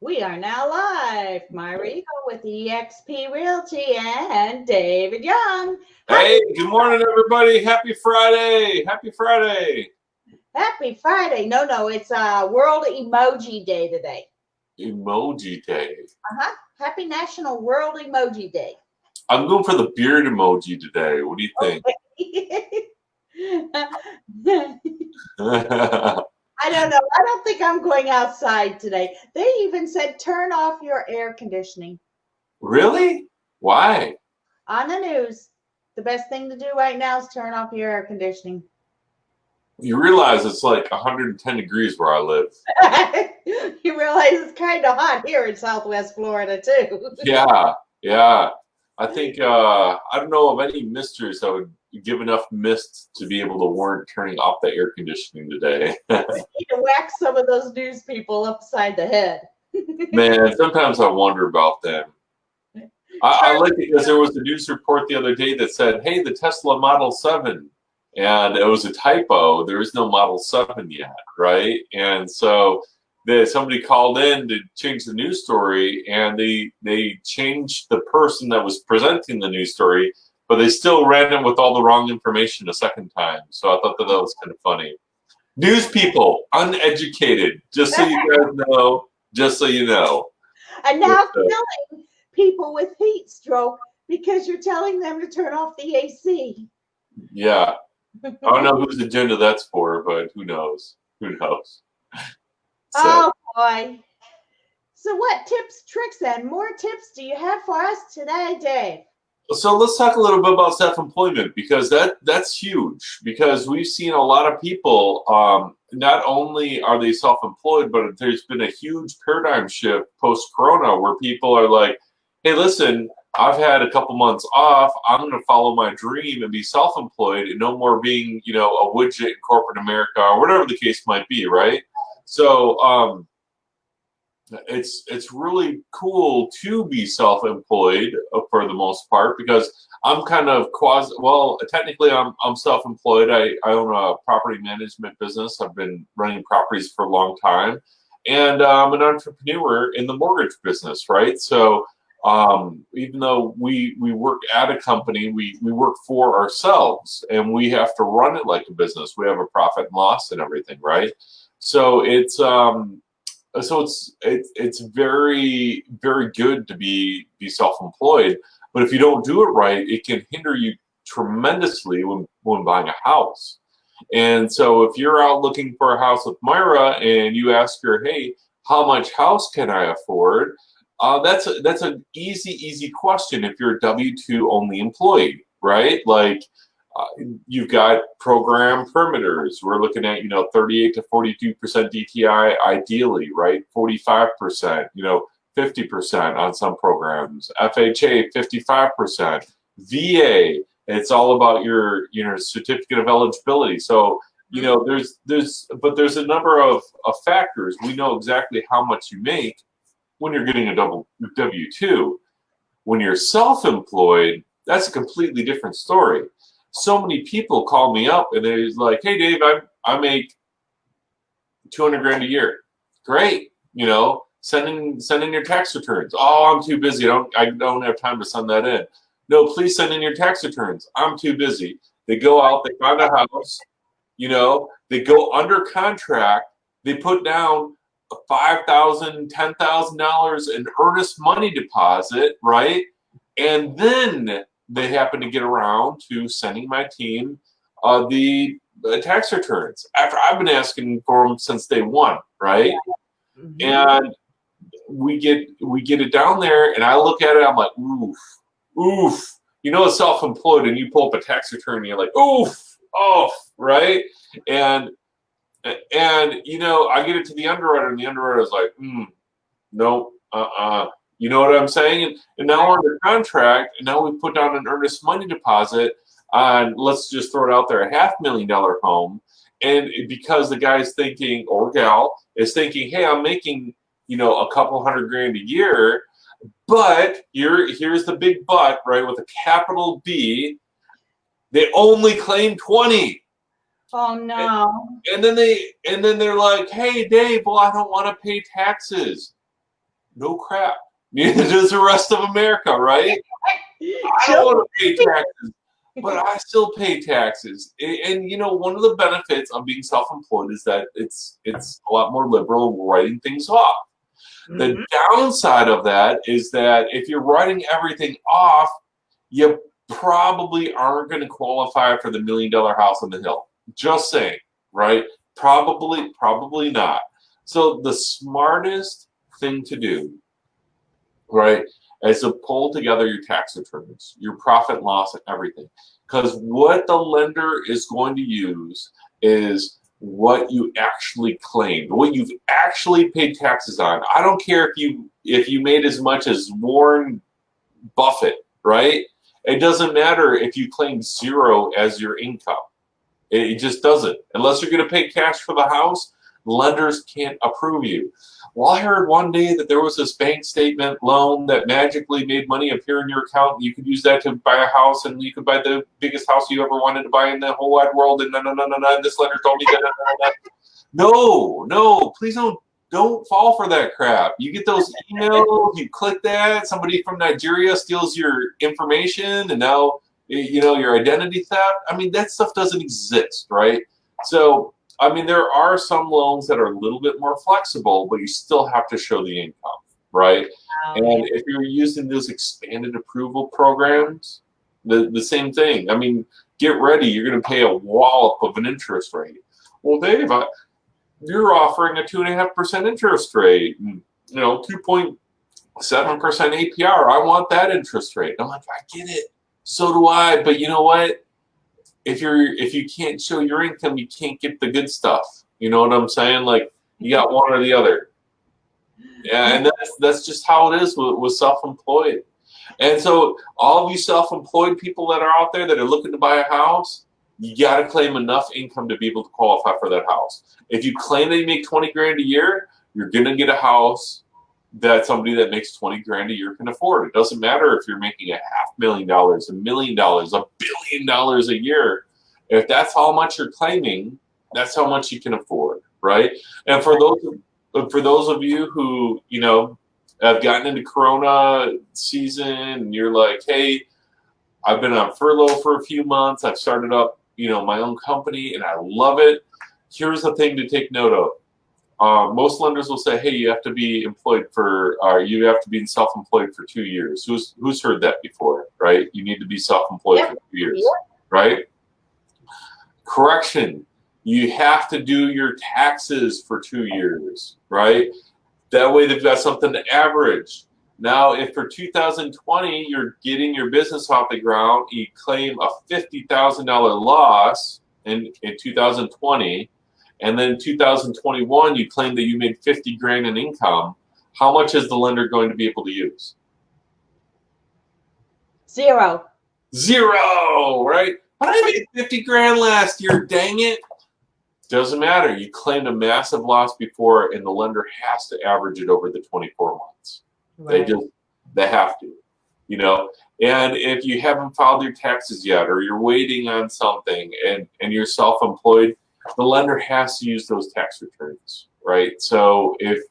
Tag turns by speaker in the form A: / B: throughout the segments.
A: We are now live. Myra with eXp Realty and David Young.
B: Hey, good morning, everybody. Happy Friday. Happy Friday.
A: Happy Friday. No, it's World Emoji Day today.
B: Emoji Day.
A: Happy National World Emoji Day.
B: I'm going for the beard emoji today. What do you think?
A: I don't know. I don't think I'm going outside today. They even said turn off your air conditioning.
B: Really? Why?
A: On the news. The best thing to do right now is turn off your air conditioning.
B: You realize it's like 110 degrees where I live.
A: You realize it's kind of hot here in Southwest Florida, too.
B: Yeah. I think, I don't know of any misters that would give enough mist to be able to warrant turning off the air conditioning today.
A: You need to whack some of those news people upside the head.
B: Man, sometimes I wonder about them. I like it because there was a news report the other day that said, hey, the Tesla Model 7, and it was a typo. There is no Model 7 yet, right? And so somebody called in to change the news story, and they changed the person that was presenting the news story, but they still ran it with all the wrong information a second time. So I thought that was kind of funny. News people, uneducated, just so you guys know, just so you know.
A: And now killing people with heat stroke because you're telling them to turn off the AC.
B: Yeah. I don't know whose agenda that's for, but who knows? Who knows?
A: Oh, boy. So what tips, tricks, and more tips do you have for us today, Dave?
B: So let's talk a little bit about self-employment, because that's huge, because we've seen a lot of people, not only are they self-employed, but there's been a huge paradigm shift post-corona where people are like, hey, listen, I've had a couple months off. I'm going to follow my dream and be self-employed and no more being, a widget in corporate America or whatever the case might be, right? So it's really cool to be self-employed for the most part, because I'm kind of technically I'm self-employed. I own a property management business. I've been running properties for a long time, and I'm an entrepreneur in the mortgage business, right? So even though we work at a company, we work for ourselves, and we have to run it like a business. We have a profit and loss and everything, right? So it's very, very good to be self-employed, but if you don't do it right, it can hinder you tremendously when buying a house. And so if you're out looking for a house with Myra and you ask her, hey, how much house can I afford? That's an easy question if you're a W-2 only employee, right? Like, you've got program permitters. We're looking at 38 to 42% DTI ideally, right? 45%, 50% on some programs. FHA 55%. VA, it's all about your certificate of eligibility. So there's a number of factors. We know exactly how much you make when you're getting a W-2. When you're self-employed, that's a completely different story. So many people call me up and they're like, hey, Dave, I make 200 grand a year. Great. Send in your tax returns. Oh, I'm too busy. I don't have time to send that in. No, please send in your tax returns. I'm too busy. They go out, they find a house, they go under contract, they put down $5,000, $10,000 in earnest money deposit, right? And then they happen to get around to sending my team the tax returns after I've been asking for them since day one, right? Mm-hmm. And we get it down there, and I look at it, I'm like, oof. It's self-employed, and you pull up a tax return, and you're like, oof, right? And I get it to the underwriter, and the underwriter's like, no, You know what I'm saying? And now we're under contract, and now we put down an earnest money deposit on, let's just throw it out there, a $500,000 home. And because the guy's thinking, or gal is thinking, hey, I'm making, a couple $100 grand a year, but here's the big but, right, with a capital B, they only claim 20.
A: Oh no.
B: And then they're like, hey, Dave, well, I don't want to pay taxes. No crap. Neither does the rest of America, right? I don't want to pay taxes, but I still pay taxes. And you know, one of the benefits of being self-employed is that it's a lot more liberal in writing things off. The downside of that is that if you're writing everything off, you probably aren't going to qualify for the $1 million house on the hill. Just saying, right? Probably not. So the smartest thing to do, right, is to pull together your tax returns, your profit and loss, and everything. Because what the lender is going to use is what you actually claimed, what you've actually paid taxes on. I don't care if you made as much as Warren Buffett, right? It doesn't matter if you claim zero as your income. It just doesn't. Unless you're going to pay cash for the house, lenders can't approve you. Well, I heard one day that there was this bank statement loan that magically made money appear in your account. You could use that to buy a house, and you could buy the biggest house you ever wanted to buy in the whole wide world. And no. This lender told me that. No, please don't fall for that crap. You get those emails, you click that, somebody from Nigeria steals your information, and now you know your identity theft. I mean, that stuff doesn't exist, right? So I mean, there are some loans that are a little bit more flexible, but you still have to show the income, right? And if you're using those expanded approval programs, the same thing. I mean, get ready. You're going to pay a wallop of an interest rate. Well, Dave, you're offering a 2.5% interest rate, and, you know, 2.7% APR. I want that interest rate. I'm like, I get it. So do I. But you know what? If you can't show your income, you can't get the good stuff. You know what I'm saying? Like, you got one or the other. Yeah, and that's just how it is with self-employed. And so all of you self-employed people that are out there that are looking to buy a house, you got to claim enough income to be able to qualify for that house. If you claim that you make 20 grand a year, you're going to get a house that somebody that makes 20 grand a year can afford. It doesn't matter if you're making $500,000, $1 million, $1 billion a year. If that's how much you're claiming, that's how much you can afford, right? And for those of you who, you know, have gotten into Corona season and you're like, hey, I've been on furlough for a few months. I've started up, you know, my own company and I love it. Here's the thing to take note of. Most lenders will say, hey, you have to be employed for, you have to be self-employed for 2 years. Who's heard that before, right? You need to be self-employed for 2 years, right? Correction, you have to do your taxes for 2 years, right? That way they've got something to average. Now, if for 2020 you're getting your business off the ground, you claim a $50,000 loss in 2020, and then in 2021 you claim that you made 50 grand in income, how much is the lender going to be able to use?
A: Zero,
B: right? But I made 50 grand last year, dang it. Doesn't matter. You claimed a massive loss before, and the lender has to average it over the 24 months. Right. They have to, you know. And if you haven't filed your taxes yet, or you're waiting on something, and you're self-employed, the lender has to use those tax returns, right? So if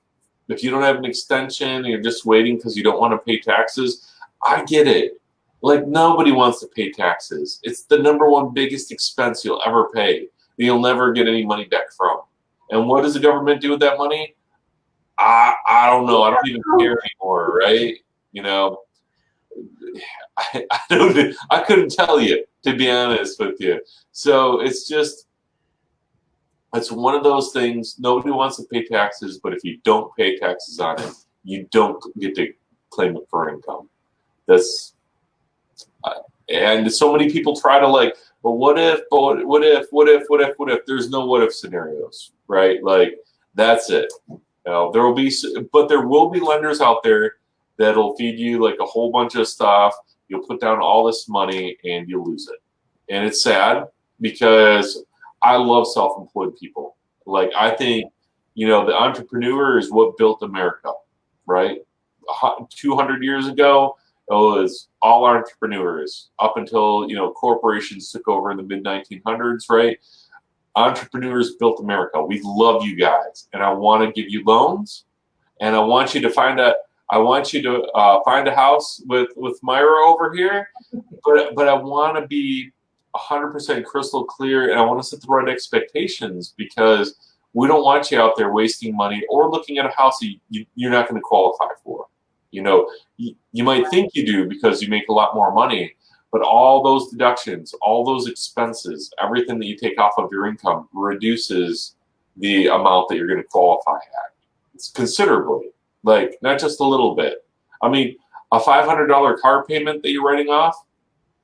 B: you don't have an extension and you're just waiting because you don't want to pay taxes, I get it. Like, nobody wants to pay taxes. It's the #1 biggest expense you'll ever pay that you'll never get any money back from. And what does the government do with that money? I don't know. I don't even care anymore, right? You know, I couldn't tell you, to be honest with you. So it's one of those things. Nobody wants to pay taxes, but if you don't pay taxes on it, you don't get to claim it for income. And so many people try to, like, but what if? There's no what if scenarios, right? Like, that's it. You know, there will be lenders out there that'll feed you like a whole bunch of stuff. You'll put down all this money and you'll lose it. And it's sad because I love self-employed people. Like, I think, you know, the entrepreneur is what built America, right? 200 years ago, it was all entrepreneurs up until, you know, corporations took over in the mid-1900s, right? Entrepreneurs built America. We love you guys, and I want to give you loans, and I want you to find I want you to find a house with Myra over here, but I want to be 100% crystal clear, and I want to set the right expectations because we don't want you out there wasting money or looking at a house that you're not going to qualify for. You know, you might think you do because you make a lot more money, but all those deductions, all those expenses, everything that you take off of your income reduces the amount that you're going to qualify at. It's considerably, like not just a little bit. I mean, a $500 car payment that you're writing off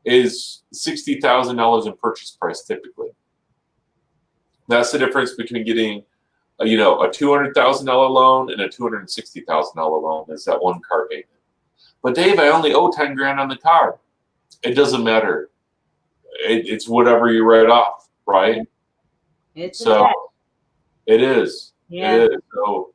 B: is $60,000 in purchase price typically. That's the difference between getting, a $200,000 loan and a $260,000 loan is that one car payment. But Dave, I only owe 10 grand on the car. It doesn't matter. It's whatever you write off, right? So it is.
A: Yeah.
B: It is. So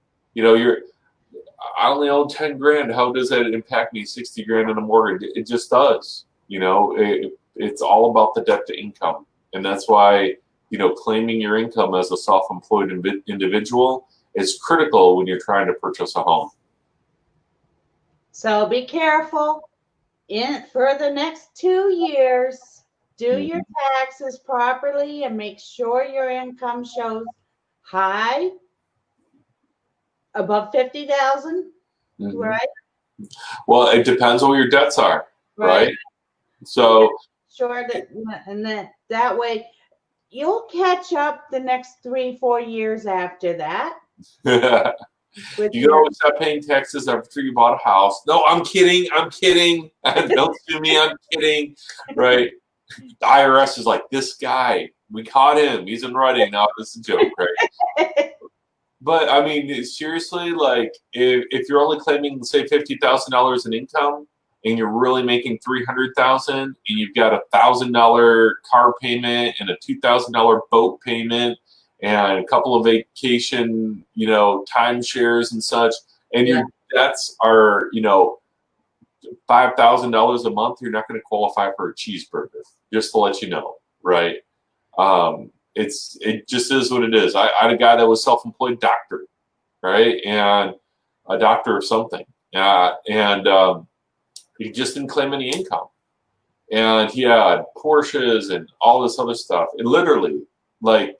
B: I only own 10 grand. How does that impact me 60 grand on a mortgage? It just does. It's all about the debt to income. And that's why, claiming your income as a self-employed individual is critical when you're trying to purchase a home.
A: So be careful for the next 2 years. Do your taxes properly and make sure your income shows high, above 50,000, right?
B: Well, it depends on what your debts are, right? So
A: sure that way you'll catch up the next 3-4 years after that.
B: You can always stop paying taxes after you bought a house. No, I'm kidding. Don't sue me. I'm kidding. Right? The IRS is like, this guy, we caught him. He's in writing. No, this is a joke, right? But I mean, seriously, like if you're only claiming, say, $50,000 in income, and you're really making $300,000, and you've got a $1,000 car payment and a $2,000 boat payment, and a couple of vacation, timeshares and such, and your debts are, $5,000 a month, you're not going to qualify for a cheeseburger. Just to let you know, right? It just is what it is. I had a guy that was self-employed doctor, right, and a doctor of something, and he just didn't claim any income, and he had Porsches and all this other stuff, and literally, like,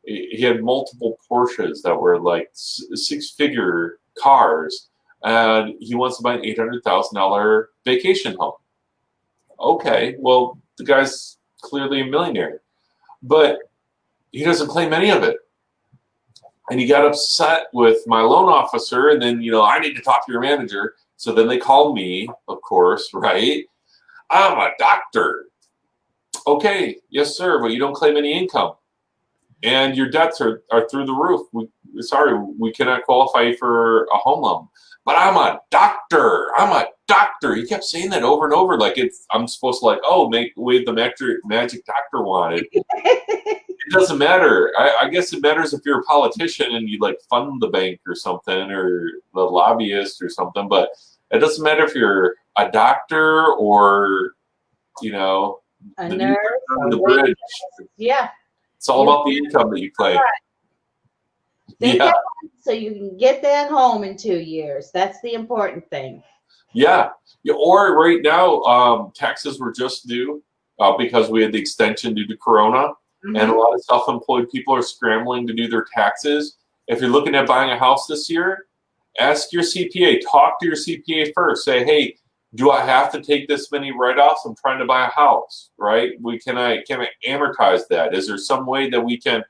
B: he had multiple Porsches that were like six-figure cars, and he wants to buy an $800,000 vacation home. Okay, well, the guy's clearly a millionaire, but he doesn't claim any of it. And he got upset with my loan officer, and then, I need to talk to your manager. So then they called me, of course, right? I'm a doctor. Okay, yes, sir, but you don't claim any income. And your debts are through the roof. We cannot qualify you for a home loan. But I'm a doctor. He kept saying that over and over, like I'm supposed to wave the magic doctor wand. It doesn't matter. I guess it matters if you're a politician and you fund the bank or something, or the lobbyist or something. But it doesn't matter if you're a doctor or
A: a nurse
B: on the bridge.
A: Yeah.
B: It's all about the income that you claim.
A: Yeah. So you can get that home in 2 years. That's the important thing.
B: Yeah. Or right now, taxes were just due because we had the extension due to Corona, and a lot of self-employed people are scrambling to do their taxes. If you're looking at buying a house this year, ask your CPA. Talk to your CPA first. Say, hey, do I have to take this many write-offs? I'm trying to buy a house, right? Can I amortize that? Is there some way that we can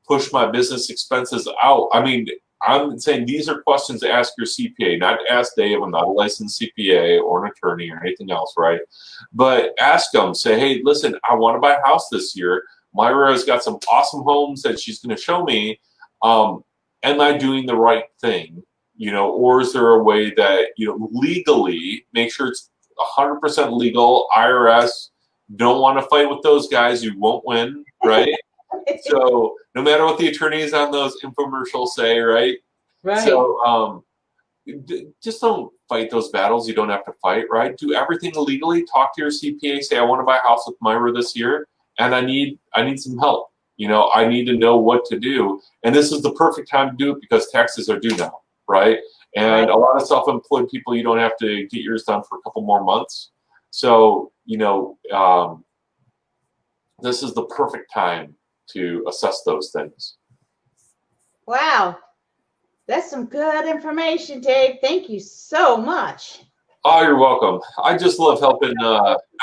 B: push my business expenses out? I mean, I'm saying these are questions to ask your CPA, not to ask Dave. I'm not a licensed CPA or an attorney or anything else, right? But ask them, say, hey, listen, I want to buy a house this year. Myra has got some awesome homes that she's going to show me. Am I doing the right thing? Or is there a way that, legally make sure it's 100% legal? IRS don't want to fight with those guys. You won't win, right? So no matter what the attorneys on those infomercials say, right?
A: Right.
B: So just don't fight those battles you don't have to fight, right? Do everything legally. Talk to your CPA. Say, I want to buy a house with Myra this year, and I need some help. I need to know what to do. And this is the perfect time to do it because taxes are due now. Right? And
A: Right.
B: a lot of self-employed people, you don't have to get yours done for a couple more months. So, this is the perfect time to assess those things.
A: Wow. That's some good information, Dave. Thank you so much.
B: Oh, you're welcome. I just love helping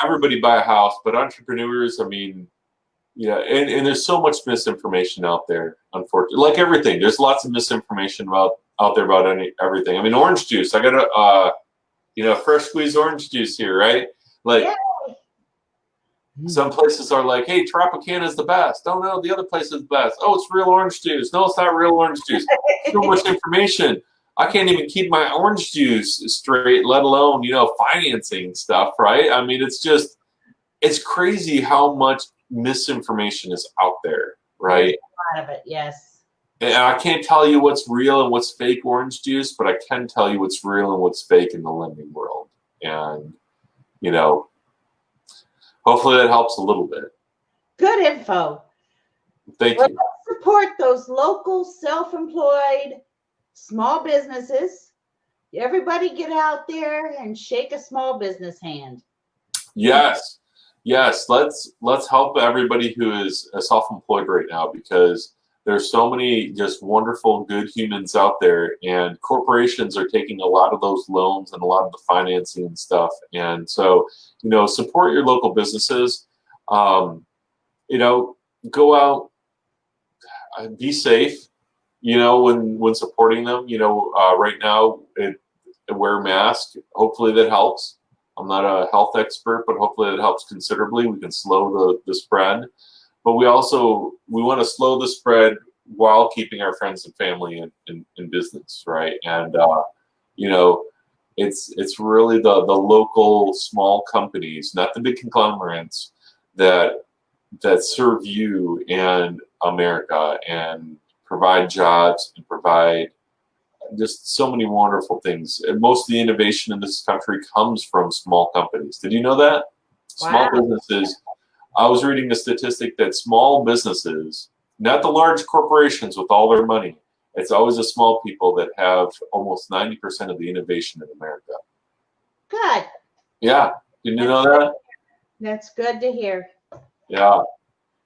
B: everybody buy a house, but entrepreneurs, I mean, yeah, and there's so much misinformation out there, unfortunately. Like everything, there's lots of misinformation out there about everything. I mean, orange juice. I got a fresh squeezed orange juice here, right? Like
A: Yeah.
B: some places are like, hey, Tropicana is the best. Oh no, the other place is the best. Oh, it's real orange juice. No, it's not real orange juice. So much information. I can't even keep my orange juice straight, let alone, financing stuff, right? I mean, it's crazy how much misinformation is out there, right?
A: A lot of it, yes.
B: And I can't tell you what's real and what's fake orange juice, but I can tell you what's real and what's fake in the lending world. And, hopefully that helps a little bit.
A: Good info.
B: Thank
A: Well,
B: you.
A: let's support those local self-employed small businesses. Everybody get out there and shake a small business hand.
B: Yes. Let's help everybody who is self-employed right now, because there's so many just wonderful, good humans out there, and corporations are taking a lot of those loans and a lot of the financing and stuff. And so, support your local businesses. Go out, be safe. When supporting them. Right now, wear a mask. Hopefully that helps. I'm not a health expert, but hopefully it helps considerably. We can slow the spread, but we want to slow the spread while keeping our friends and family in business, right? And it's really the local small companies, not the big conglomerates, that serve you and America and provide jobs and provide just so many wonderful things. And most of the innovation in this country comes from small companies. Did you know that? Small
A: Wow.
B: businesses. I was reading a statistic that small businesses, not the large corporations with all their money, it's always the small people that have almost 90% of the innovation in America.
A: Good.
B: Yeah. Didn't you know that?
A: That's good to hear.
B: Yeah.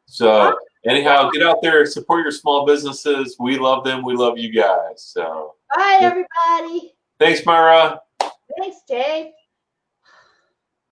B: So anyhow, get out there, support your small businesses. We love them. We love you guys. So
A: Bye, everybody.
B: thanks, Myra.
A: Thanks, Dave.